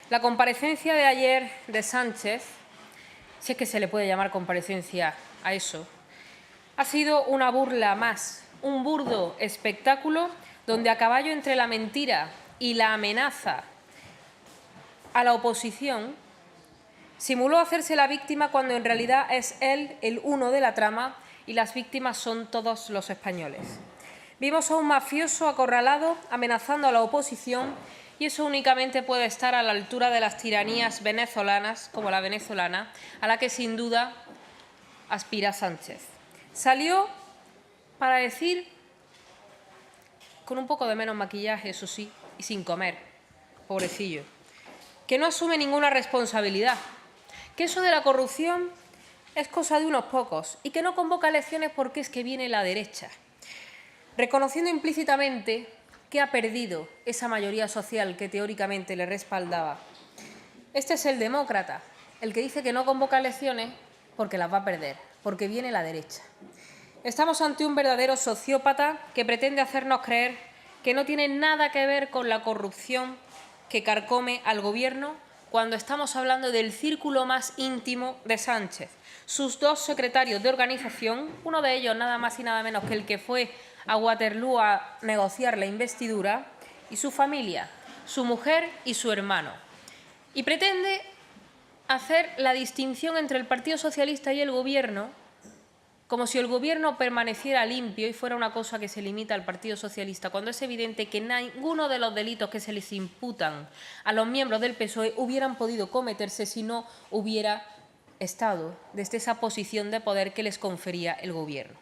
La comparecencia de ayer de Sánchez, si es que se le puede llamar comparecencia a eso, ha sido una burla más, un burdo espectáculo donde, a caballo entre la mentira y la amenaza a la oposición, simuló hacerse la víctima cuando en realidad es él el uno de la trama y las víctimas son todos los españoles. Vimos a un mafioso acorralado amenazando a la oposición y eso únicamente puede estar a la altura de las tiranías venezolanas, como la venezolana, a la que sin duda aspira Sánchez. Salió para decir, con un poco de menos maquillaje, eso sí, y sin comer, pobrecillo, que no asume ninguna responsabilidad, que eso de la corrupción es cosa de unos pocos y que no convoca elecciones porque es que viene la derecha, reconociendo implícitamente que ha perdido esa mayoría social que teóricamente le respaldaba. Este es el demócrata, el que dice que no convoca elecciones porque las va a perder, porque viene la derecha. Estamos ante un verdadero sociópata que pretende hacernos creer que no tiene nada que ver con la corrupción que carcome al Gobierno cuando estamos hablando del círculo más íntimo de Sánchez. Sus dos secretarios de organización, uno de ellos nada más y nada menos que el que fue a Waterloo a negociar la investidura, y su familia, su mujer y su hermano. Y pretende hacer la distinción entre el Partido Socialista y el Gobierno como si el Gobierno permaneciera limpio y fuera una cosa que se limita al Partido Socialista, cuando es evidente que ninguno de los delitos que se les imputan a los miembros del PSOE hubieran podido cometerse si no hubiera estado desde esa posición de poder que les confería el Gobierno.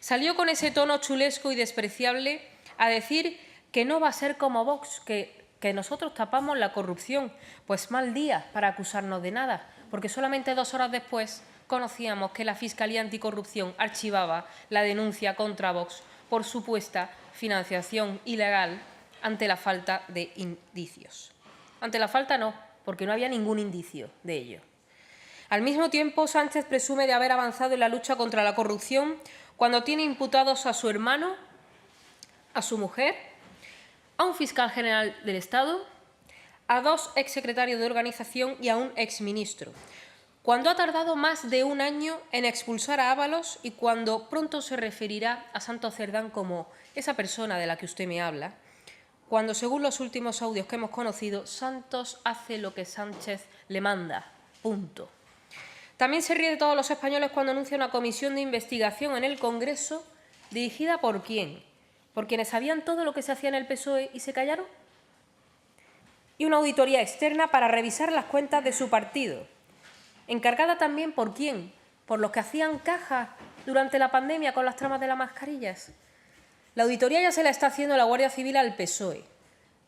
Salió con ese tono chulesco y despreciable a decir que no va a ser como Vox, que nosotros tapamos la corrupción. Pues mal día para acusarnos de nada, porque solamente 2 horas después conocíamos que la Fiscalía Anticorrupción archivaba la denuncia contra Vox por supuesta financiación ilegal ante la falta de indicios. Ante la falta no, porque no había ningún indicio de ello. Al mismo tiempo, Sánchez presume de haber avanzado en la lucha contra la corrupción cuando tiene imputados a su hermano, a su mujer, a un fiscal general del Estado, a 2 exsecretarios de organización y a un exministro, cuando ha tardado más de 1 año en expulsar a Ábalos y cuando pronto se referirá a Santos Cerdán como esa persona de la que usted me habla, cuando, según los últimos audios que hemos conocido, Santos hace lo que Sánchez le manda. Punto. También se ríe de todos los españoles cuando anuncia una comisión de investigación en el Congreso, dirigida ¿por quién? ¿Por quienes sabían todo lo que se hacía en el PSOE y se callaron? Y una auditoría externa para revisar las cuentas de su partido, encargada también ¿por quién? Por los que hacían caja durante la pandemia con las tramas de las mascarillas. La auditoría ya se la está haciendo la Guardia Civil al PSOE,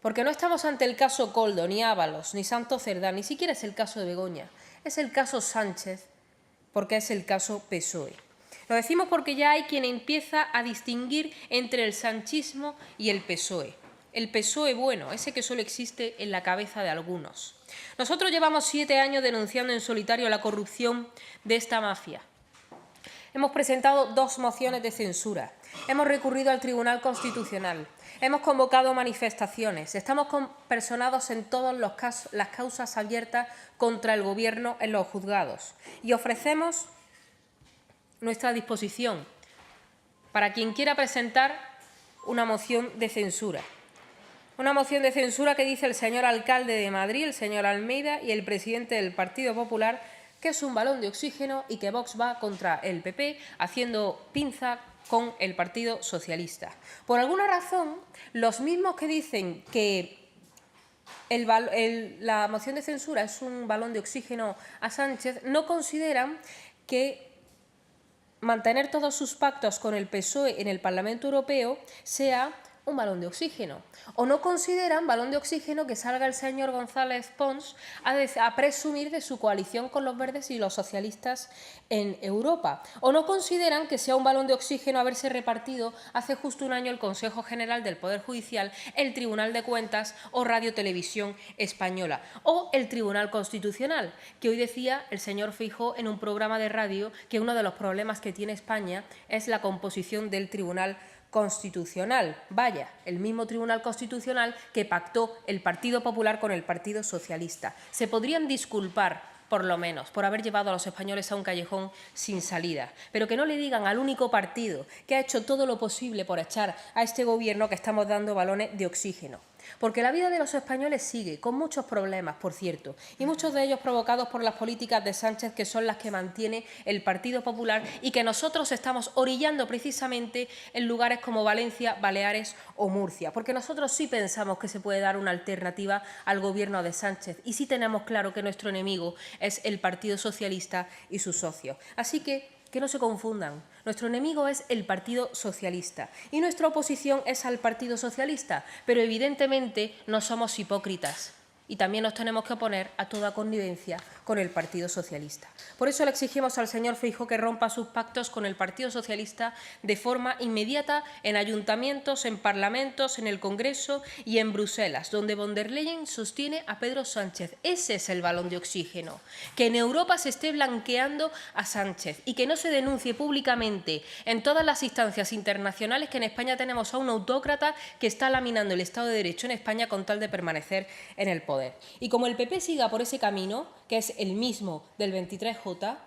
porque no estamos ante el caso Koldo, ni Ábalos, ni Santos Cerdán, ni siquiera es el caso de Begoña, es el caso Sánchez, porque es el caso PSOE. Lo decimos porque ya hay quien empieza a distinguir entre el sanchismo y el PSOE. El PSOE bueno, ese que solo existe en la cabeza de algunos. Nosotros llevamos 7 años denunciando en solitario la corrupción de esta mafia. Hemos presentado 2 mociones de censura, hemos recurrido al Tribunal Constitucional, hemos convocado manifestaciones, estamos personados en todas las causas abiertas contra el Gobierno en los juzgados y ofrecemos nuestra disposición para quien quiera presentar una moción de censura. Una moción de censura que dice el señor alcalde de Madrid, el señor Almeida y el presidente del Partido Popular, que es un balón de oxígeno y que Vox va contra el PP haciendo pinza con el Partido Socialista. Por alguna razón, los mismos que dicen que la moción de censura es un balón de oxígeno a Sánchez, no consideran que mantener todos sus pactos con el PSOE en el Parlamento Europeo sea un balón de oxígeno. O no consideran balón de oxígeno que salga el señor González Pons a presumir de su coalición con los verdes y los socialistas en Europa. O no consideran que sea un balón de oxígeno haberse repartido hace justo 1 año el Consejo General del Poder Judicial, el Tribunal de Cuentas o Radio Televisión Española. O el Tribunal Constitucional, que hoy decía el señor Feijóo en un programa de radio que uno de los problemas que tiene España es la composición del Tribunal Constitucional. Vaya, el mismo Tribunal Constitucional que pactó el Partido Popular con el Partido Socialista. Se podrían disculpar, por lo menos, por haber llevado a los españoles a un callejón sin salida, pero que no le digan al único partido que ha hecho todo lo posible por echar a este Gobierno que estamos dando balones de oxígeno. Porque la vida de los españoles sigue, con muchos problemas, por cierto, y muchos de ellos provocados por las políticas de Sánchez, que son las que mantiene el Partido Popular y que nosotros estamos orillando precisamente en lugares como Valencia, Baleares o Murcia. Porque nosotros sí pensamos que se puede dar una alternativa al Gobierno de Sánchez y sí tenemos claro que nuestro enemigo es el Partido Socialista y sus socios. Así que no se confundan. Nuestro enemigo es el Partido Socialista y nuestra oposición es al Partido Socialista, pero evidentemente no somos hipócritas y también nos tenemos que oponer a toda connivencia con el Partido Socialista. Por eso le exigimos al señor Feijóo que rompa sus pactos con el Partido Socialista de forma inmediata en ayuntamientos, en parlamentos, en el Congreso y en Bruselas, donde von der Leyen sostiene a Pedro Sánchez. Ese es el balón de oxígeno. Que en Europa se esté blanqueando a Sánchez y que no se denuncie públicamente en todas las instancias internacionales que en España tenemos a un autócrata que está laminando el Estado de Derecho en España con tal de permanecer en el poder. Y como el PP siga por ese camino, que es el mismo del 23J,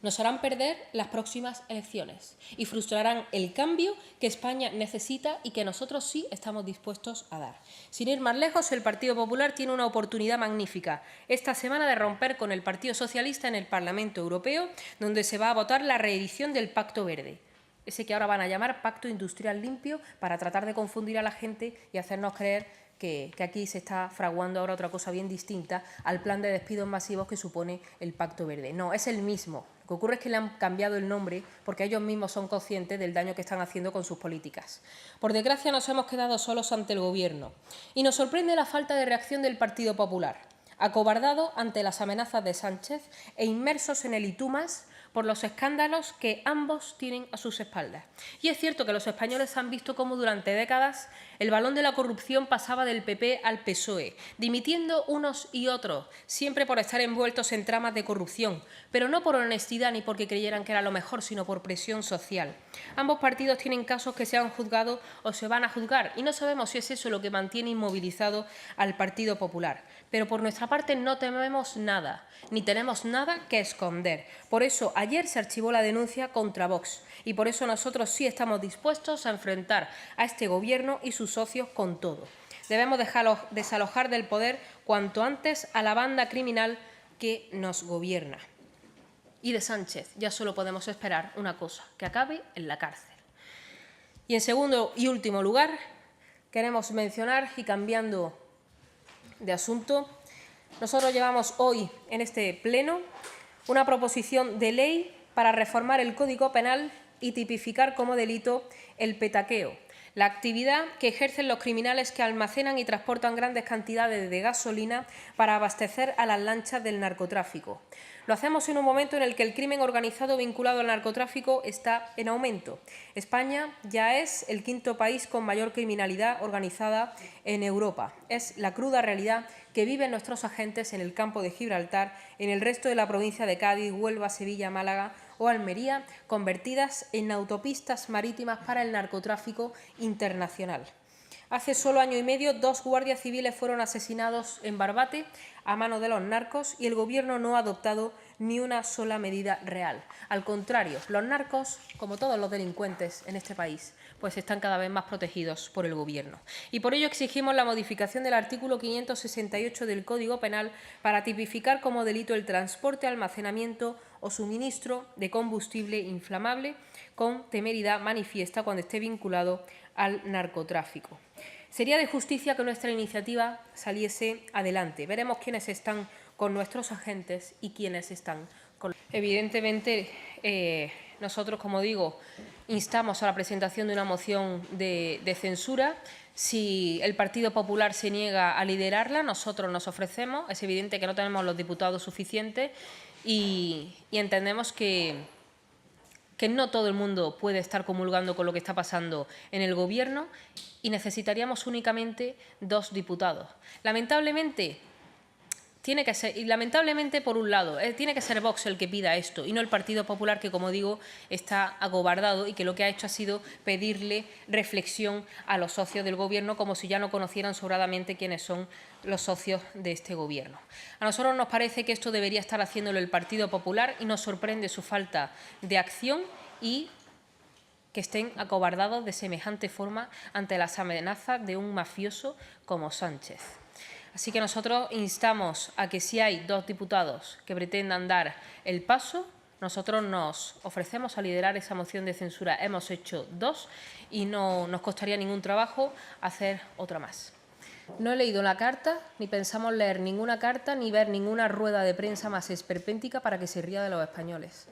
nos harán perder las próximas elecciones y frustrarán el cambio que España necesita y que nosotros sí estamos dispuestos a dar. Sin ir más lejos, el Partido Popular tiene una oportunidad magnífica esta semana de romper con el Partido Socialista en el Parlamento Europeo, donde se va a votar la reedición del Pacto Verde, ese que ahora van a llamar Pacto Industrial Limpio, para tratar de confundir a la gente y hacernos creer que aquí se está fraguando ahora otra cosa bien distinta al plan de despidos masivos que supone el Pacto Verde. No, es el mismo. Lo que ocurre es que le han cambiado el nombre porque ellos mismos son conscientes del daño que están haciendo con sus políticas. Por desgracia, nos hemos quedado solos ante el Gobierno y nos sorprende la falta de reacción del Partido Popular, acobardado ante las amenazas de Sánchez e inmersos en el y tú más por los escándalos que ambos tienen a sus espaldas. Y es cierto que los españoles han visto cómo durante décadas el balón de la corrupción pasaba del PP al PSOE, dimitiendo unos y otros, siempre por estar envueltos en tramas de corrupción, pero no por honestidad ni porque creyeran que era lo mejor, sino por presión social. Ambos partidos tienen casos que se han juzgado o se van a juzgar, y no sabemos si es eso lo que mantiene inmovilizado al Partido Popular. Pero por nuestra parte no tememos nada, ni tenemos nada que esconder. Por eso ayer se archivó la denuncia contra Vox y por eso nosotros sí estamos dispuestos a enfrentar a este Gobierno y sus socios con todo. Debemos desalojar del poder cuanto antes a la banda criminal que nos gobierna. Y de Sánchez ya solo podemos esperar una cosa, que acabe en la cárcel. Y en segundo y último lugar, queremos mencionar, y cambiando de asunto, nosotros llevamos hoy en este pleno una proposición de ley para reformar el Código Penal y tipificar como delito el petaqueo, la actividad que ejercen los criminales que almacenan y transportan grandes cantidades de gasolina para abastecer a las lanchas del narcotráfico. Lo hacemos en un momento en el que el crimen organizado vinculado al narcotráfico está en aumento. España ya es el quinto país con mayor criminalidad organizada en Europa. Es la cruda realidad que viven nuestros agentes en el campo de Gibraltar, en el resto de la provincia de Cádiz, Huelva, Sevilla, Málaga o Almería, convertidas en autopistas marítimas para el narcotráfico internacional. Hace solo año y medio, 2 guardias civiles fueron asesinados en Barbate a mano de los narcos y el Gobierno no ha adoptado ni una sola medida real. Al contrario, los narcos, como todos los delincuentes en este país, pues están cada vez más protegidos por el Gobierno. Y por ello exigimos la modificación del artículo 568 del Código Penal para tipificar como delito el transporte, almacenamiento o suministro de combustible inflamable con temeridad manifiesta cuando esté vinculado al narcotráfico. Sería de justicia que nuestra iniciativa saliese adelante. Veremos quiénes están con nuestros agentes y quiénes están con... Evidentemente, nosotros, como digo, instamos a la presentación de una moción de censura. Si el Partido Popular se niega a liderarla, nosotros nos ofrecemos. Es evidente que no tenemos los diputados suficientes y entendemos que no todo el mundo puede estar comulgando con lo que está pasando en el Gobierno y necesitaríamos únicamente 2 diputados. Lamentablemente, Tiene que ser, y lamentablemente, por un lado, tiene que ser Vox el que pida esto y no el Partido Popular, que, como digo, está acobardado y que lo que ha hecho ha sido pedirle reflexión a los socios del Gobierno, como si ya no conocieran sobradamente quiénes son los socios de este Gobierno. A nosotros nos parece que esto debería estar haciéndolo el Partido Popular y nos sorprende su falta de acción y que estén acobardados de semejante forma ante las amenazas de un mafioso como Sánchez. Así que nosotros instamos a que si hay 2 diputados que pretendan dar el paso, nosotros nos ofrecemos a liderar esa moción de censura. Hemos hecho 2 y no nos costaría ningún trabajo hacer otra más. No he leído la carta, ni pensamos leer ninguna carta, ni ver ninguna rueda de prensa más esperpéntica para que se ría de los españoles.